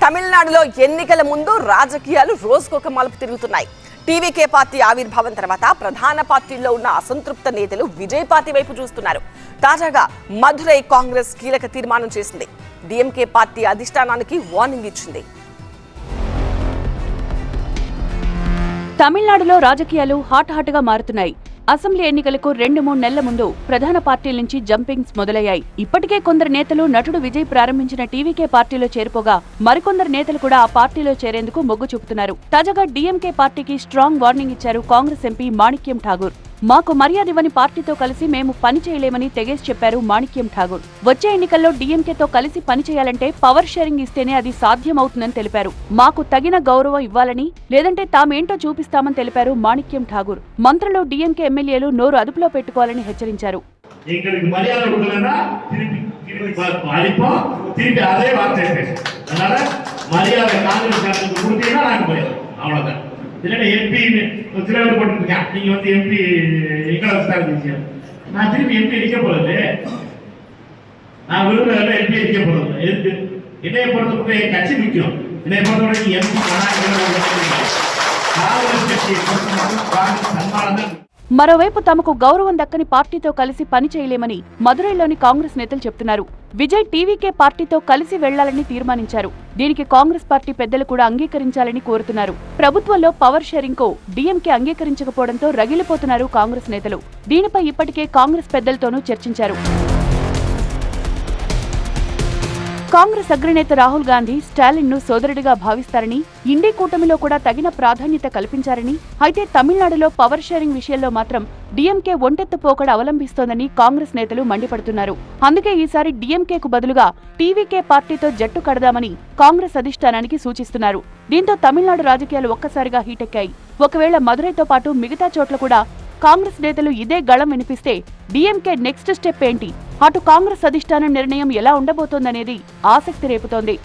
తమిళనాడులో ఎన్నికల ముందు రాజకీయాలు రోజుకొక మలుపు తిరుగుతున్నాయి. టీవీకే పార్టీ ఆవిర్భావం తర్వాత ప్రధాన పార్టీల్లో ఉన్న అసంతృప్త నేతలు విజయ్ పార్టీ వైపు చూస్తున్నారు. తాజాగా మధురై కాంగ్రెస్ కీలక తీర్మానం చేసింది. డీఎంకే పార్టీ అధిష్టానానికి వార్నింగ్ ఇచ్చింది. తమిళనాడులో రాజకీయాలు హాట్గా మారుతున్నాయి. అసెంబ్లీ ఎన్నికలకు 2-3 నెలల ముందు ప్రధాన పార్టీల నుంచి జంపింగ్స్ మొదలయ్యాయి. ఇప్పటికే కొందరు నేతలు నటుడు విజయ్ ప్రారంభించిన టీవీకే పార్టీలో చేరిపోగా మరికొందరు నేతలు కూడా ఆ పార్టీలో చేరేందుకు మొగ్గు చూపుతున్నారు. తాజాగా డీఎంకే పార్టీకి స్ట్రాంగ్ వార్నింగ్ ఇచ్చారు కాంగ్రెస్ ఎంపీ మాణిక్యం ఠాగూర్. మాకు మర్యాద ఇవ్వని పార్టీతో కలిసి మేము పని చేయలేమని తెగేసి చెప్పారు మాణిక్యం ఠాగూర్. వచ్చే ఎన్నికల్లో డీఎంకేతో కలిసి పని చేయాలంటే పవర్ షేరింగ్ ఇస్తేనే అది సాధ్యమవుతుందని తెలిపారు. మాకు తగిన గౌరవం ఇవ్వాలని, లేదంటే తామేంటో చూపిస్తామని తెలిపారు మాణిక్యం ఠాగూర్. మంత్రులు డీఎంకే ఎమ్మెల్యేలు నోరు అదుపులో పెట్టుకోవాలని హెచ్చరించారు. எம்பி போட்டுருக்கேன். நீங்க எம்பி எங்களை வச்சு நான் திருப்பி எம்பி அடிக்க போறது, நான் விரும்புகிற எம்பி அடிக்க போறது எதுக்கு? என்னைய பொறுத்தவரை என் கட்சி முக்கியம். என்னைய பொறுத்தவரை எம்பி காங்கிரஸ் கட்சி சன்மானம். మరోవైపు తమకు గౌరవం దక్కని పార్టీతో కలిసి పని చేయలేమని మదురైలోని కాంగ్రెస్ నేతలు చెప్తున్నారు. విజయ్ టీవీకే పార్టీతో కలిసి వెళ్లాలని తీర్మానించారు. దీనికి కాంగ్రెస్ పార్టీ పెద్దలు కూడా అంగీకరించాలని కోరుతున్నారు. ప్రభుత్వంలో పవర్ షేరింగ్ కు డీఎంకే అంగీకరించకపోవడంతో రగిలిపోతున్నారు కాంగ్రెస్ నేతలు. దీనిపై ఇప్పటికే కాంగ్రెస్ పెద్దలతోనూ చర్చించారు. కాంగ్రెస్ అగ్రనేత రాహుల్ గాంధీ స్టాలిన్ ను సోదరుడిగా భావిస్తారని, ఇండీ కూటమిలో కూడా తగిన ప్రాధాన్యత కల్పించారని, అయితే తమిళనాడులో పవర్ షేరింగ్ విషయంలో మాత్రం డీఎంకే ఒంటెత్తు పోకడ అవలంబిస్తోందని కాంగ్రెస్ నేతలు మండిపడుతున్నారు. అందుకే ఈసారి డీఎంకేకు బదులుగా టీవీకే పార్టీతో జట్టు కడదామని కాంగ్రెస్ అధిష్టానానికి సూచిస్తున్నారు. దీంతో తమిళనాడు రాజకీయాలు ఒక్కసారిగా హీటెక్కాయి. ఒకవేళ మదురైతో పాటు మిగతా చోట్ల కూడా కాంగ్రెస్ నేతలు ఇదే గళం వినిపిస్తే డీఎంకే నెక్స్ట్ స్టెప్ ఏంటి? అటు కాంగ్రెస్ అధిష్టానం నిర్ణయం ఎలా ఉండబోతోందనేది ఆసక్తి రేపుతోంది.